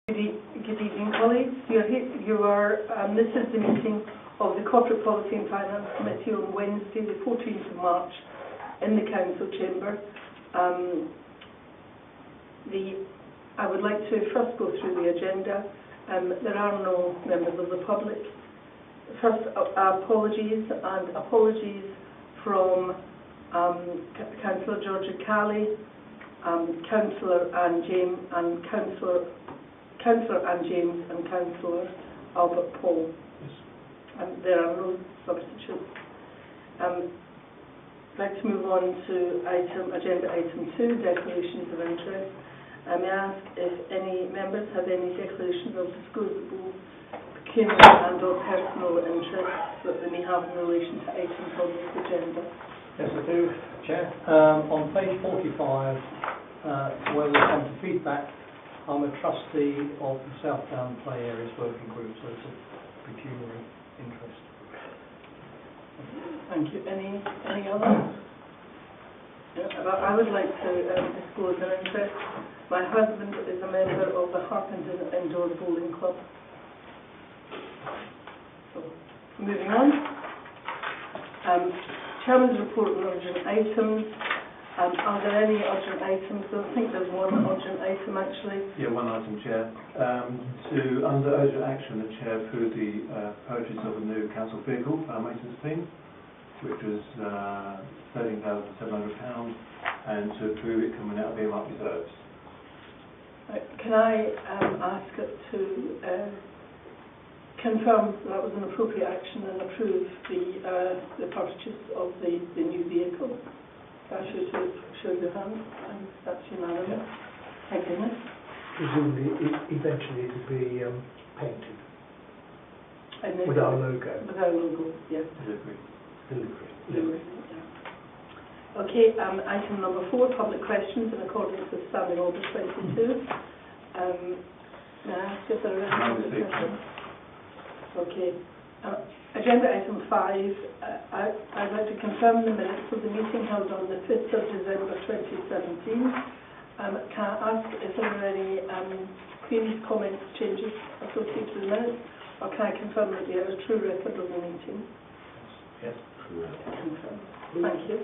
Good evening, colleagues. This is the meeting of the Corporate Policy and Finance Committee on Wednesday, the 14th of March, in the Council Chamber. I would like to first go through the agenda. There are no members of the public. First, apologies from Councillor Georgia Calley, Councillor Anne James, and Councillor Albert Paul. Yes. There are no substitutes. I'd like to move on to agenda item 2, declarations of interest. I may ask if any members have any declarations of disclosable pecuniary and or personal interests that they may have in relation to items on this agenda. Yes, I do, Chair. On page 45, where we come to feedback, I'm a trustee of the South Down Play Areas Working Group, so it's a pecuniary interest. Thank you. Any other? I would like to disclose an interest. My husband is a member of the Harpenden Indoor Bowling Club. So, moving on. Chairman's report on urgent items. Are there any urgent items? I think there's one urgent item actually. Yeah, one item, Chair. Under urgent action, the Chair approved the purchase of a new council vehicle for our maintenance team, which was £13,700, and to approve it coming out of earmark reserves. Can I ask it to confirm that was an appropriate action and approve the purchase of the new vehicle? I should show your hand, and that's unanimous. Yeah. Thank goodness. Presumably, eventually it will be painted with our logo. With our logo, yes. Delivery. Yeah. Okay, item number 4, public questions in accordance with Standing Order 22. May I ask if there are any questions? Okay. Agenda item 5, I'd like to confirm the minutes of the meeting held on the 5th of December 2017. Can I ask if there are any queries, comments, changes associated with the minutes, or can I confirm that they are a true record of the meeting? Yes, true record. Confirmed. Thank you.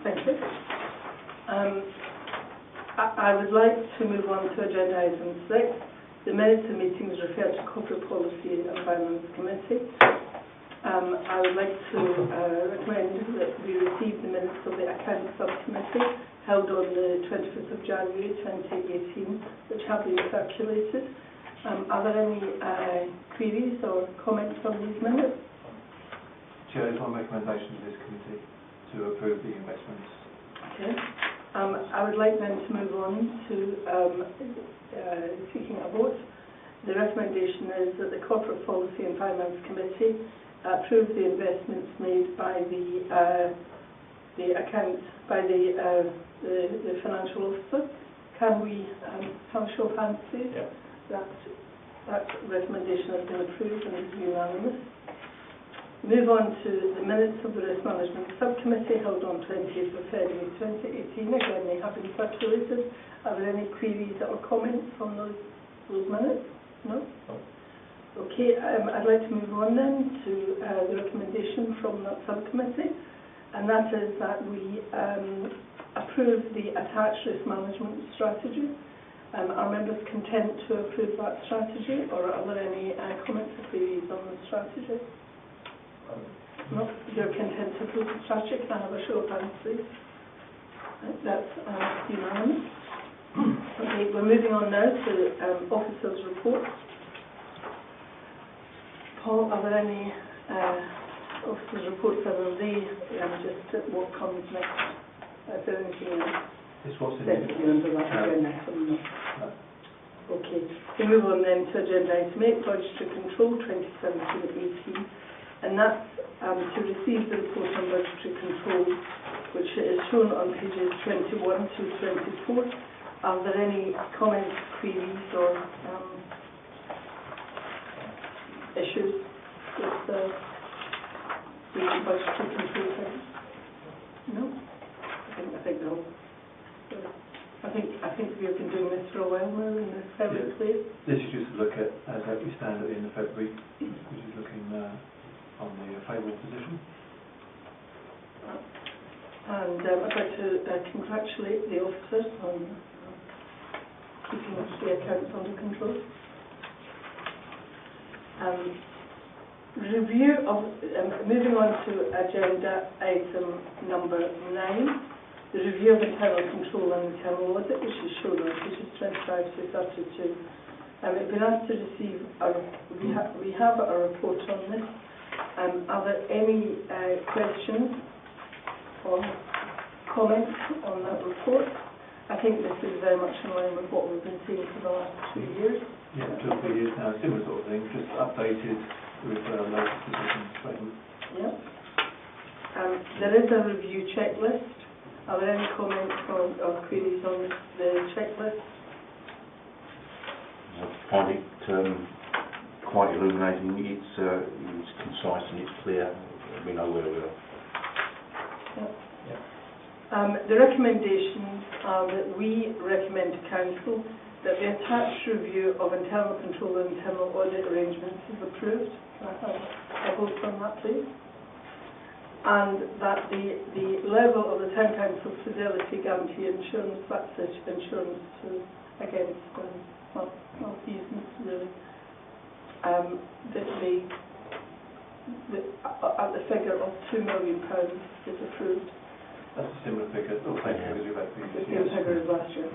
Thank you. I would like to move on to agenda item 6. The minutes of meetings referred to Corporate Policy and Finance Committee. I would like to recommend that we receive the minutes of the Accounts Subcommittee held on the 25th of January 2018, which have been circulated. Are there any queries or comments on these minutes? Chair, there's one recommendation to this committee to approve the investments. Okay. I would like then to move on to seeking a vote. The recommendation is that the Corporate Policy and Finance Committee approve the investments made by the financial officer. Can we have a show of hands, please? Yep. That recommendation has been approved and is unanimous. Move on to the minutes of the Risk Management Subcommittee held on 20th of February 2018. Again, they have been circulated. Are there any queries or comments on those minutes? No? Okay, I'd like to move on then to the recommendation from that subcommittee, and that is that we approve the attached risk management strategy. Are members content to approve that strategy, or are there any comments or queries on the strategy? No, you're content to approve the strategy. Can I have a show of hands, please? That's unanimous. Okay, we're moving on now to officers' reports. Paul, are there any officers' reports other than just what comes next? Is there anything else? It's what's in under that agenda item? No. Okay, we move on then to agenda item 8, budgetary control 2017-18. and that's to receive the report on budgetary control, which is shown on pages 21 to 24. Are there any comments, queries, or issues with the budgetary control thing? No? I think no. I think we have been doing this for a while now, and it's fairly clear. This is just to look at as we stand at the end of February, which is looking on the favourable position. And I'd like to congratulate the officers on keeping the accounts under control. Review of, moving on to agenda item number 9, the review of internal control and internal audit, which is shown on pages 25 to 32. We've been asked to receive, we have a report on this. Are there any questions or comments on that report? I think this is very much in line with what we've been seeing for the last 2 years. Yeah, 2 or 3 years now, similar sort of thing, just updated with latest position statement. Yeah. There is a review checklist. Are there any comments or queries on the checklist? I find it quite illuminating. It's concise and it's clear. We know where we are. Yeah. The recommendations are that we recommend to Council that the attached review of internal control and internal audit arrangements is approved. Can I have a vote on that, please? And that the level of the Town Council Fidelity Guarantee Insurance, that's insurance against malfeasance, really, at the figure of £2 million is approved. That's a similar figure, or same figure as we've had The previously. same figure as last year.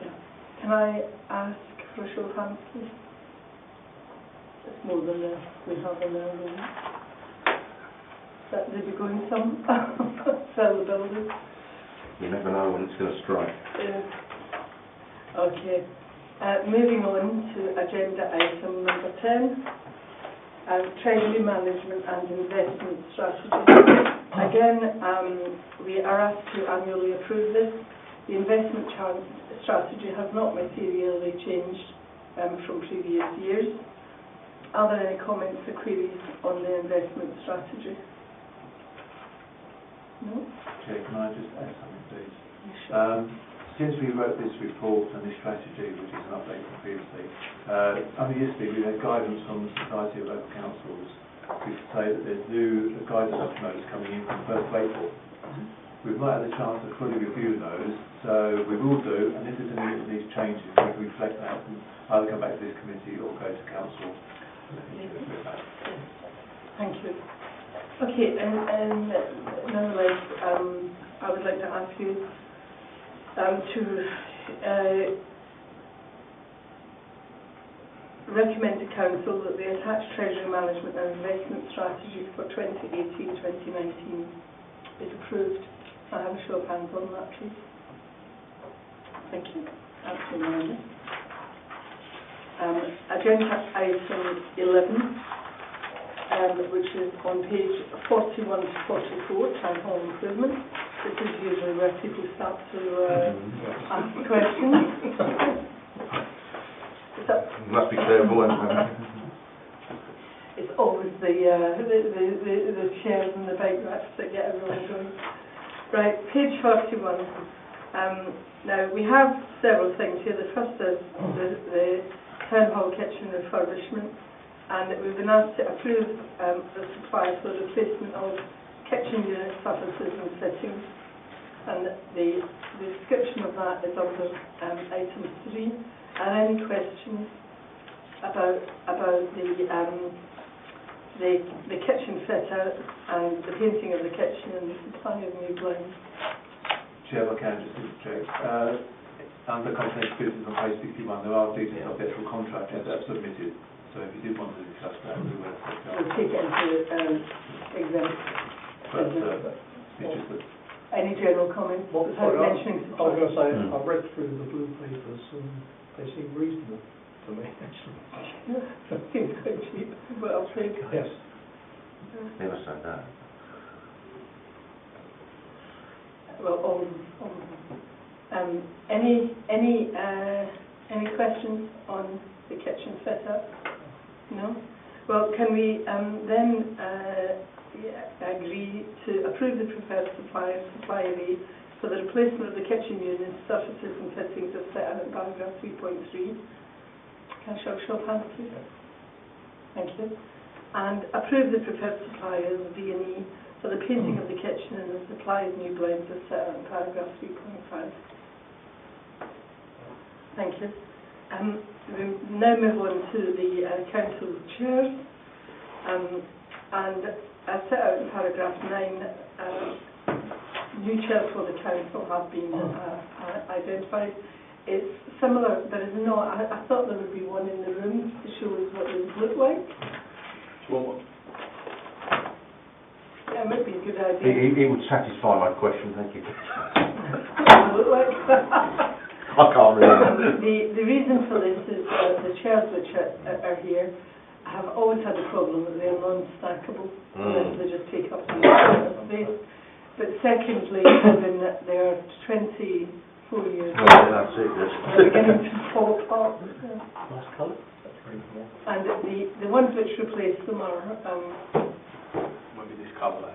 Yeah. Can I ask for a show of hands, please? It's more than we have in our room. That they'd be going some sell the building. You never know when it's going to strike. Okay. Moving on to agenda item number 10, Treasury Management and Investment Strategy. Again, we are asked to annually approve this. The investment strategy has not materially changed from previous years. Are there any comments or queries on the investment strategy? No? Chair, can I just add something, please? Sure. Since we wrote this report and this strategy, which is an update from previously, only yesterday we had guidance from the Society of Local Councils to say that there's new guidance notes coming in from 1st of April. We've not had a chance to fully review those, so we will do, and if there's any of these changes, we can reflect that and either come back to this committee or go to council. Thank you. Okay, and nonetheless, I would like to ask you to recommend to Council that the attached Treasury Management and Investment Strategy for 2018-2019 is approved. I have a show of hands on that, please. Thank you. That's unanimous. Agenda item 11, which is on page 41 to 44, Town Hall Improvement. This is usually where people start to ask questions. Must be careful. It's always the chairs and the bike racks that get everyone going. Right, page 41. Now, we have several things here. The first is the Town Hall kitchen refurbishment, and we've been asked to approve the supply for the replacement of kitchen unit surfaces and fittings, and the description of that is under item 3. Are there any questions about the kitchen fit out and the painting of the kitchen and the supply of new blinds? Chair, I can just interject. Under confidential business on page 61, there are details of the actual contract that are submitted. So if you did want to discuss that, we will take that. We'll take it into exempt. But it's just that Any general comments? What, without sorry, mentioning I was going to say, Hmm. I've read through the blue papers and they seem reasonable to me, actually. Seems quite cheap, but I'll take it. Yes. Never said that. Well, all of them. Any questions on the kitchen setup? No? Well, can we then agree to approve the preferred supplier rate for the replacement of the kitchen units, surfaces and fittings as set out in paragraph 3.3? Can I show of hands, please? Thank you. And approve the preferred suppliers, D&E, for the painting of the kitchen and the supply of new blinds as set out in paragraph 3.5. Thank you. We now move on to the council chairs, and as set out in paragraph 9, new chairs for the council have been identified. It's similar, but it's not. I thought there would be one in the room to show us what it would look like. Yeah, it might be a good idea. It would satisfy my question, thank you. Look like. I can't remember. The reason for this is the chairs which are here have always had a problem that they're non-stackable. They just take up some space. But secondly, given that they're 24 years old, That's it, yes. they're beginning to fall apart. Nice colour. That's very cool. And the ones which replace them are Maybe this colour.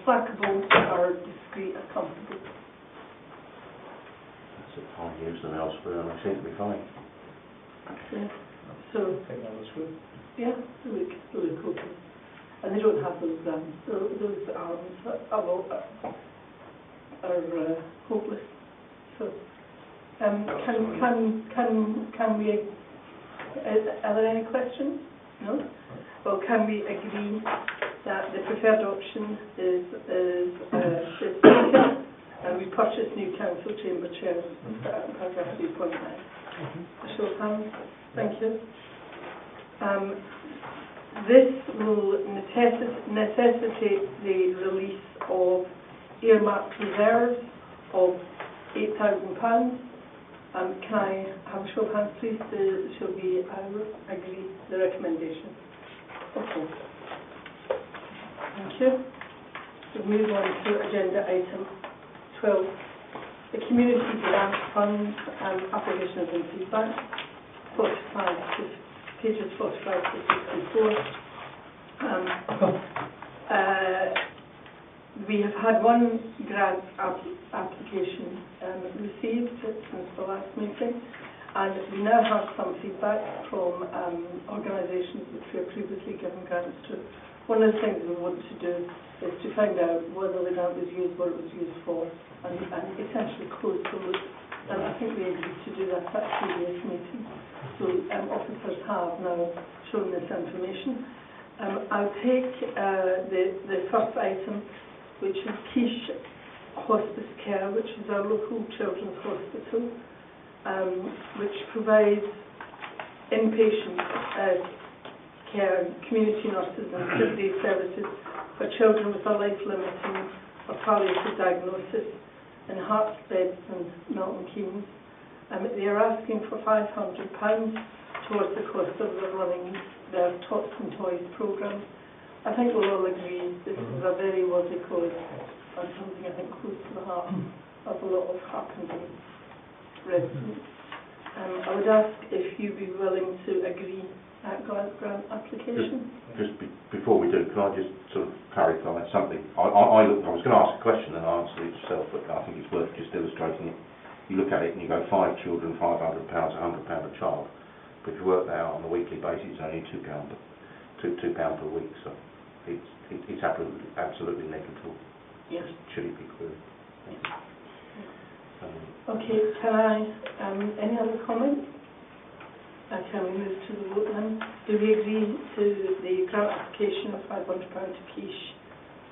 stackable, are discreet, are comfortable. That's it. I use them elsewhere and they seem to be fine. Yeah. So I think that was good. yeah, they look okay. And they don't have those arms that are hopeless. So can we? Are there any questions? No. Well, can we agree that the preferred option is taken, and we purchase new council chamber chairs at paragraph 3.9? A show of hands. Thank you. This will necessitate the release of earmarked reserves of £8,000. Can I have a show of hands, please? Shall we agree the recommendation? Okay. Thank you. We'll move on to agenda item 12. The community grant fund applications and feedback. 45 pages 45 to 64. We have had one grant application received since the last meeting, and we now have some feedback from organisations which we have previously given grants to. One of the things we want to do is to find out whether the grant was used, what it was used for, and essentially close the loop. And I think we agreed to do that at a previous meeting. So officers have now shown this information. I'll take the first item, which is Quiche Hospice Care, which is our local children's hospital, which provides inpatient care, community nurses and sick-day services for children with a life-limiting or palliative diagnosis in Harpenden and Milton Keynes. They are asking for £500 towards the cost of running their Tots and Toys programme. I think we'll all agree this is a very worthy cause and something I think close to the heart of a lot of Harpenden residents. I would ask if you'd be willing to agree that grant application. Just before we do, can I just sort of clarify something? I was going to ask a question and answer it yourself, but I think it's worth just illustrating it. You look at it and you go 5 children, £500, £100 a child. But if you work that out on a weekly basis, it's only £2 per week. So it's absolutely negligible. Yes. Should it be queried? Okay, can I, any other comments? Can we move to the vote then? Do we agree to the grant application of £500 to Quiche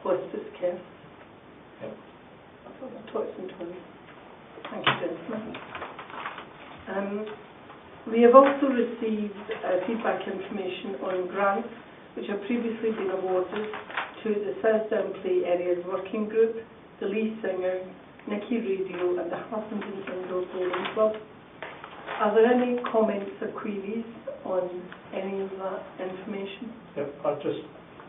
Hospice Care? Yep. Tots and Toys. Thank you, gentlemen. We have also received feedback information on grants which have previously been awarded to the South Down Play Areas Working Group, the Lee Singer, Nicky Radio and the Harpenden Town Council Club. Are there any comments or queries on any of that information? Yep, I've just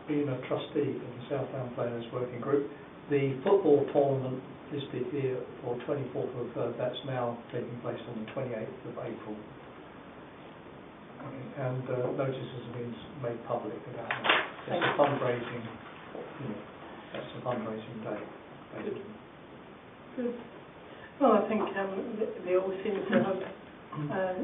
been a trustee of the South Down Players Working Group. The football tournament listed here for 24th of the 3rd, that's now taking place on the 28th of April. Okay, and notices have been made public about that. It's a fundraising, that's a fundraising day. Basically. Good. Well, I think they all seem to have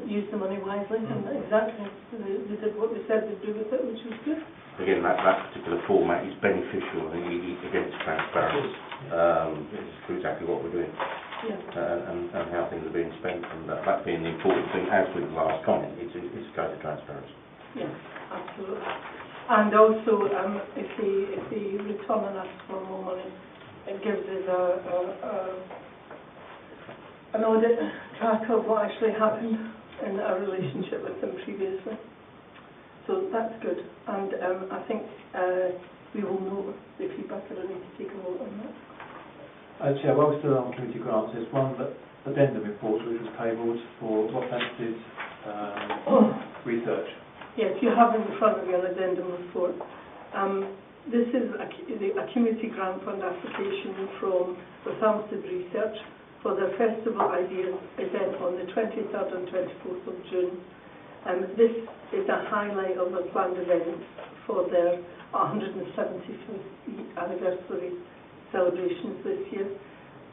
used the money wisely, and exactly, they did what they said they'd do with it, which was good. Again, that particular format is beneficial. I think against transparency. It's exactly what we're doing, and how things are being spent, and that being the important thing. As with the last comment, it's a case of transparency. Yes, absolutely. And also, if they return and ask for more money, it gives us an audit track of what actually happened in our relationship with them previously. So that's good, and I think we will know the feedback, and I need to take a vote on that. Chair, while we're still on committee grants, there's one addendum report which was tabled for Rockhampton's research. Yes, you have in front of you an addendum report. This is a community grant fund application from Rockhampton Research for their Festival Ideas event on the 23rd and 24th of June. This is a highlight of the planned events for their 175th anniversary celebrations this year.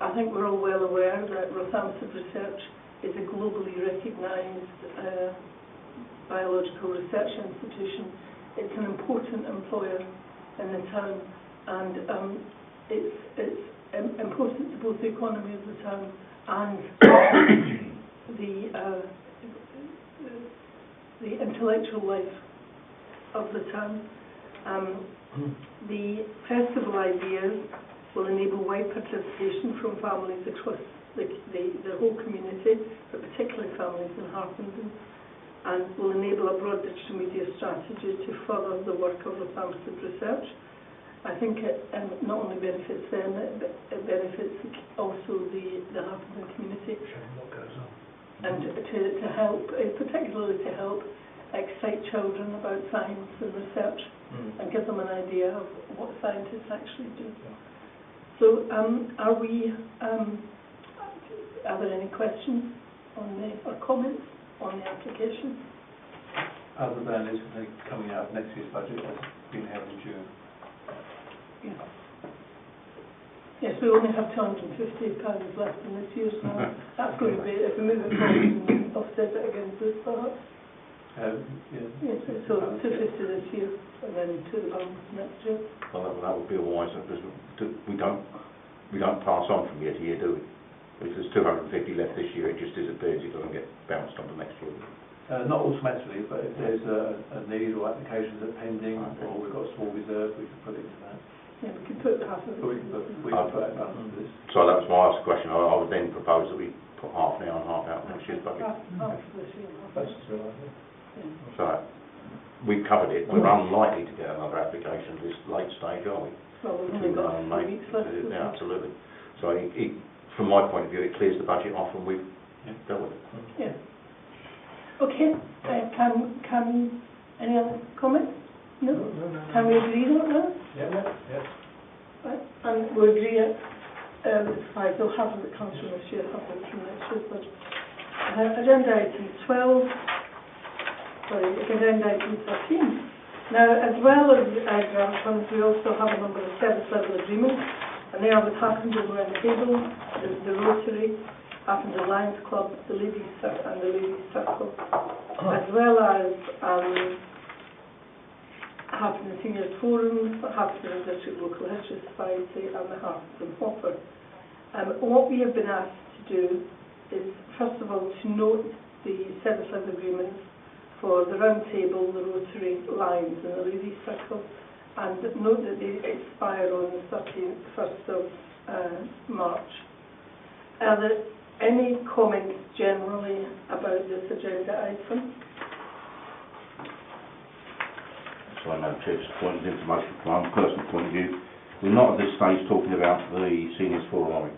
I think we're all well aware that Rockhampton Research is a globally recognised biological research institution. It's an important employer in the town, and it's important to both the economy of the town and the intellectual life of the town. The festival ideas will enable wide participation from families across the whole community, but particularly families in Harpenden, and will enable a broad digital media strategy to further the work of Rockhampton Research. I think it not only benefits them, it benefits also the Harpenden community. What goes on. And to help, particularly to help excite children about science and research, and give them an idea of what scientists actually do. So, are there any questions or comments on the application? Other than it's coming out of next year's budget, that's been held in June. Yeah. Yes, we only have £250 left in this year, so that's going to be, if we move it forward and offset it against this, perhaps. Yes, so 250 this year, and then to the balance next year. Well, that would be a wise, because we don't pass on from year to year, do we? If there's 250 left this year, it just disappears. It doesn't get bounced onto next year. Not automatically, but if there's a need or applications are pending, or we've got a small reserve, we can put it into that. Yeah, we can put half of it. We can put it half into this. So that was my last question. I would then propose that we put half now and half out next year's budget. Half of this year. That's still like that. So we've covered it. We're unlikely to get another application at this late stage, are we? Well, we've only got 3 weeks left. Yeah, absolutely. So from my point of view, it clears the budget off, and we've dealt with it. Yeah. Okay. Can any other comments? No? Can we agree on that? Yes. Right. And we'll agree at they'll have it comes from this year, have it from next year's budget. Agenda item 12. Agenda item 13. Now, as well as grant funds, we also have a number of service level agreements, and they are with Harpenden Round Table, the Rotary, Harpenden Lions Club, the Ladies and the Ladies Circle, as well as Harpenden Seniors Forum, Harpenden District Local History Society, and the Harpenden Hopper. What we have been asked to do is, first of all, to note the service level agreements for the Round Table, the Rotary, Lions and the Ladies Circle, and note that they expire on the 31st of March. Are there any comments generally about this agenda item? So I know, Chair, just pointed information from my own personal point of view. We're not at this stage talking about the Seniors Forum, are we?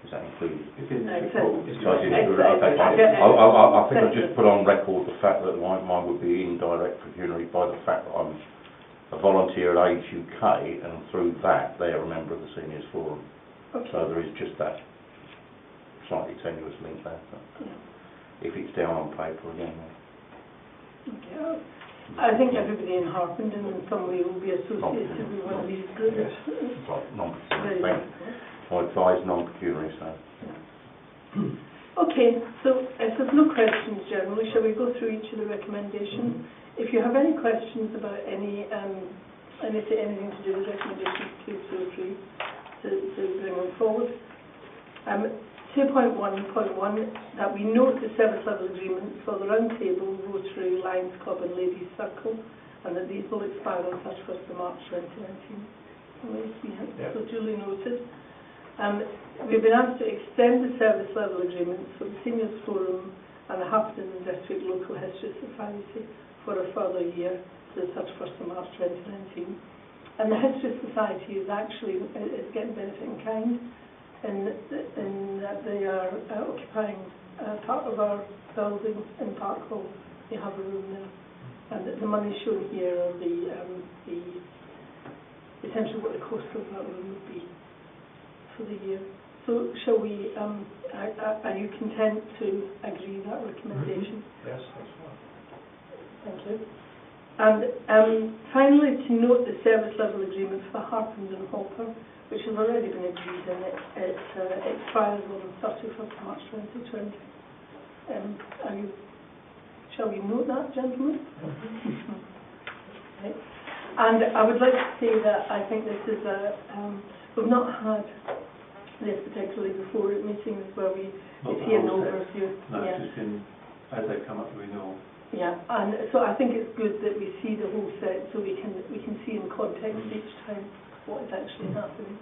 Is that included? It's in this Except- report. So I didn't do it. Except- Okay, fine. except- I think I'll just put on record the fact that mine would be indirect pecuniary by the fact that I'm a volunteer at Age UK, and through that they're a member of the Seniors Forum. Okay. So there is just that slightly tenuous link there. But if it's down on paper again. Okay. I think everybody in Harpenden in some way will be associated with one of these groups. Yes. It's like non-pecuniary. Very I advise non-pecuniary, so. Okay, so if there's no questions generally, shall we go through each of the recommendations? If you have any questions about anything to do with recommendations, please feel free to bring them forward. 2.1.1, that we note the service level agreements for the Round Table, Rotary, Lions Club and Ladies Circle, and that these will expire on 31st of March 2019. So duly noted. We've been asked to extend the service level agreements for the Seniors Forum and the Harpenden District Local History Society for a further year to the 31st of March 2019. And the History Society is actually getting benefit in kind in that they are occupying part of our building in Park Hall. They have a room there. And the money shown here are the essentially what the cost of that room would be for the year. So shall we, are you content to agree that recommendation? Yes, that's fine. Thank you. And finally, to note the service level agreement for Harpenden Hopper, which has already been agreed, and it expires on 31st of March 2020. Shall we note that, gentlemen? Okay. And I would like to say that I think this is we've not had this particularly before at meetings where we see an overview. No, it's just been as they come up to renewal. Yeah, and so I think it's good that we see the whole set so we can see in context each time what is actually happening.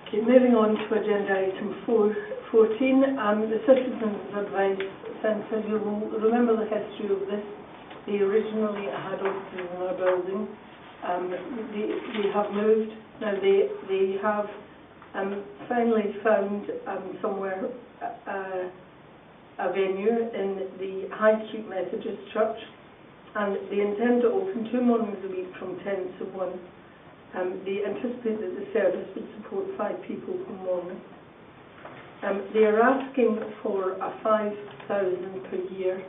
Okay, moving on to agenda item 14, the Citizens Advice Centre. You will remember the history of this. They originally had offices in our building. They have moved. Now they have finally found somewhere a venue in the High Street Methodist Church, and they intend to open 2 mornings a week from 10 to 1. They anticipate that the service would support 5 people per morning. They are asking for a £5,000 per year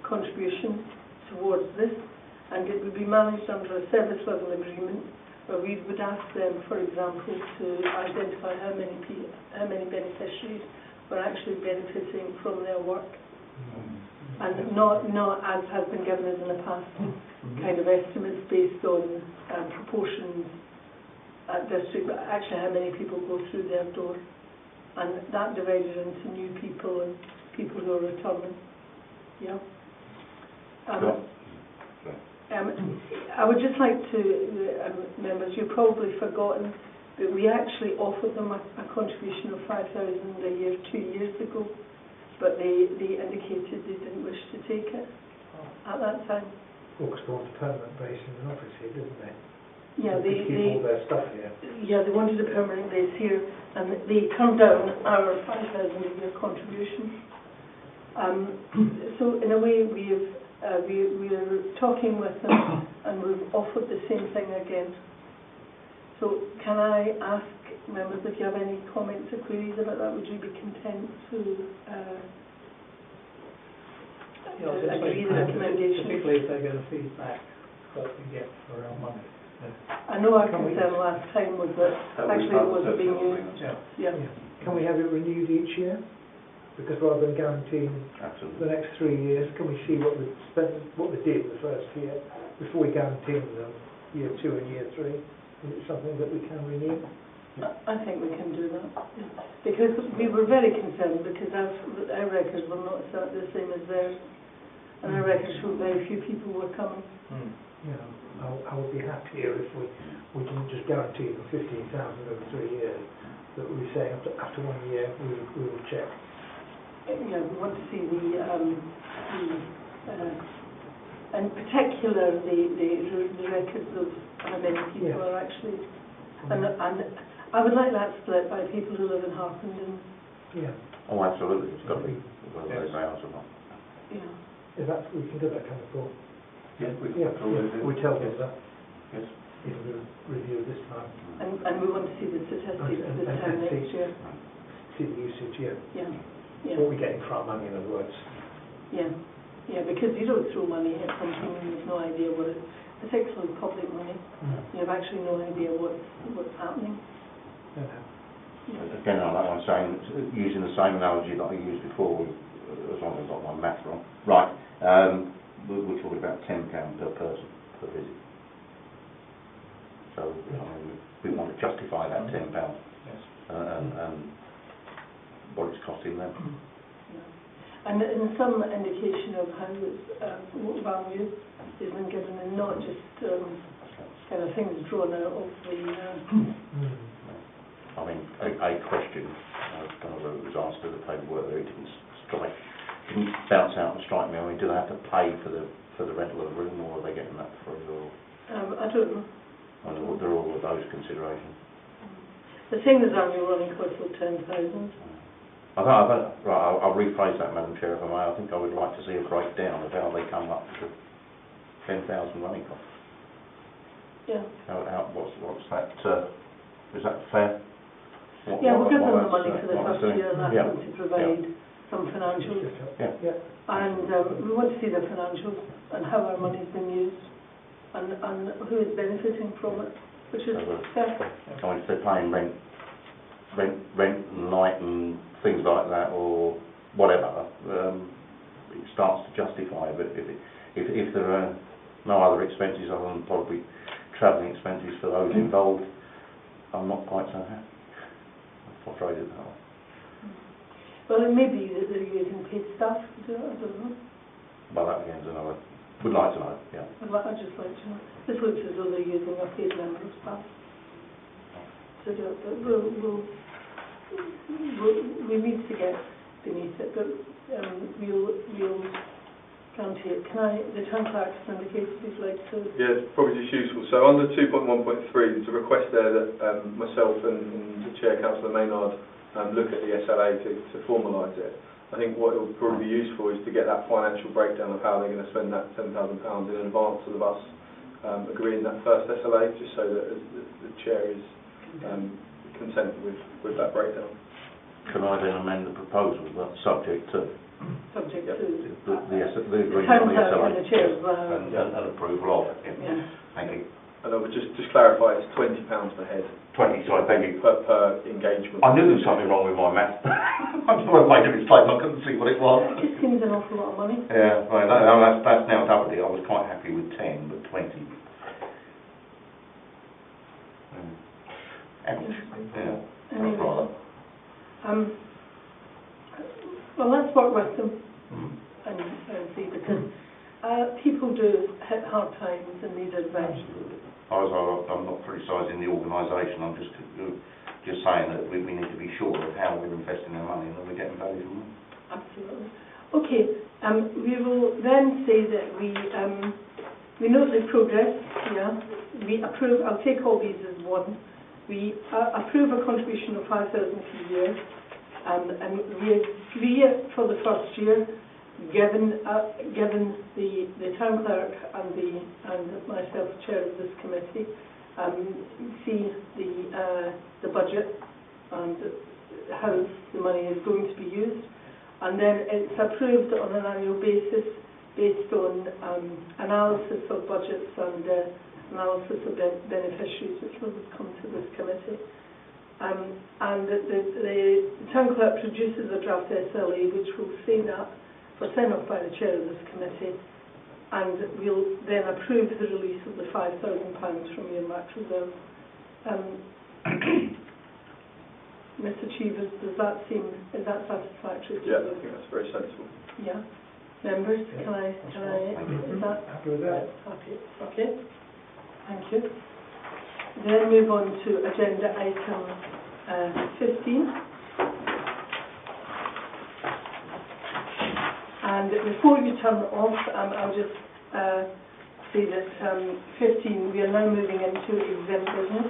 contribution towards this, and it would be managed under a service level agreement where we would ask them, for example, to identify how many beneficiaries were actually benefiting from their work, and not as has been given us in the past, kind of estimates based on proportions at district, but actually how many people go through their door, and that divided into new people and people who are returning. Yeah. I would just like to, members, you've probably forgotten that we actually offered them a contribution of £5,000 a year 2 years ago, but they indicated they didn't wish to take it at that time. Well, because they want a permanent base in an office here, didn't they? Yeah, they keep all their stuff here. Yeah, they wanted a permanent base here, and they turned down our £5,000 a year contribution. So in a way, we're talking with them, and we've offered the same thing again. So can I ask members if you have any comments or queries about that? Would you be content to agree the recommendation? Particularly if they're going to feed back what we get for our money. I know our concern last time was that actually it wasn't being used. Yeah. Can we have it renewed each year? Because rather than guaranteeing the next 3 years, can we see what they did the first year before we guarantee them year 2 and year 3? Is it something that we can renew? I think we can do that, because we were very concerned because our records were not the same as theirs, and our records showed very few people were coming. Yeah, I would be happier if we didn't just guarantee them 15,000 over 3 years, that we say after 1 year we will check. Yeah, we want to see in particular the records of how many people are actually And I would like that split by people who live in Harpenden. Yeah. Oh, absolutely, it's got to be whether those hours or not. Yeah. Is that, we can get that kind of thought? Yeah, we Yeah, we tell them that Yes. in the review this time. And we want to see the statistics this time next year. See the usage, yeah. Yeah. Yeah. What we're getting for our money, in other words. Yeah. Yeah, because you don't throw money at something and you've no idea what it's, particularly public money. You have actually no idea what's happening. Yeah. Yeah. Again, like I'm saying, using the same analogy that I used before, as long as I've got my maths wrong. Right, we're talking about £10 per person per visit. So we want to justify that £10 and what it's costing them. Yeah. And some indication of how it's, what value is been given, and not just kind of things drawn out of the... I mean, a question, I don't know whether it was asked to the paperwork there, it didn't bounce out and strike me. I mean, do they have to pay for the rental of the room, or are they getting that for free? Or I don't know. and there are all of those considerations. The thing is annual running cost of 10,000. I'll rephrase that, Madam Chair, if I may. I think I would like to see a breakdown of how they come up to 10,000 running costs. Yeah. What's that? Is that fair? We'll give them the money for the first year and ask them to provide some financials. Yeah. And we want to see the financials and how our money's been used and who is benefiting from it, which is fair. I mean, if they're paying rent and light and things like that, or whatever, it starts to justify. But if there are no other expenses other than probably travelling expenses for those involved, I'm not quite so happy. I'll phrase it that way. Well, it may be that they're using paid staff to do it, I don't know. Well, that again is another. We'd like to know, yeah. I'd just like to know. This looks as though they're using a paid member of staff to do it, but we need to get beneath it, but we'll guarantee it. The town clerk has indicated he'd like to... Yeah, it's probably just useful. So under 2.1.3, there's a request there that myself and the Chair, Councillor Maynard, look at the SLA to formalise it. I think what it would probably be useful is to get that financial breakdown of how they're going to spend that £10,000 in advance of us agreeing that first SLA, just so that the Chair is content with that breakdown. Can I then amend the proposal that's subject to to the agreement town on the clerk SLA and the chair as well. and approval of it? Yeah. Thank you. And I would just clarify, it's £20 per head. 20, sorry, thank you. Per engagement. I knew there was something wrong with my math. I just want to make a mistake, I couldn't see what it was. It just seems an awful lot of money. Yeah, right, that's now doubled it. I was quite happy with 10, but 20. Ouch. Yeah. Anyway. Rather. Well, let's work with them and see, because people do hit hard times and need advice. I'm not criticising the organisation, I'm just saying that we need to be sure of how we're investing our money and that we're getting value from it. Absolutely. Okay, we will then say that we note the progress, yeah. We approve, I'll take all these as one. We approve a contribution of 5,000 per year, and we agree for the first year, given the town clerk and myself, chair of this committee, see the budget and how the money is going to be used, and then it's approved on an annual basis based on analysis of budgets and analysis of beneficiaries, which will come to this committee. And the town clerk produces a draft SLA, which will say that for sign off by the chair of this committee, and we'll then approve the release of the £5,000 from earmark reserve. Mr. Cheevers, is that satisfactory? Yeah, I think that's very sensible. Yeah. Members, can I is that happy with that? happy? Okay. Thank you. Then move on to agenda item 15. And before you turn off, I'll just say that 15, we are now moving into exempt business.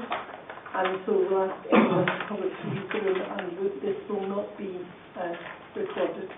and so we'll ask everyone to cover 3 and this will not be recorded.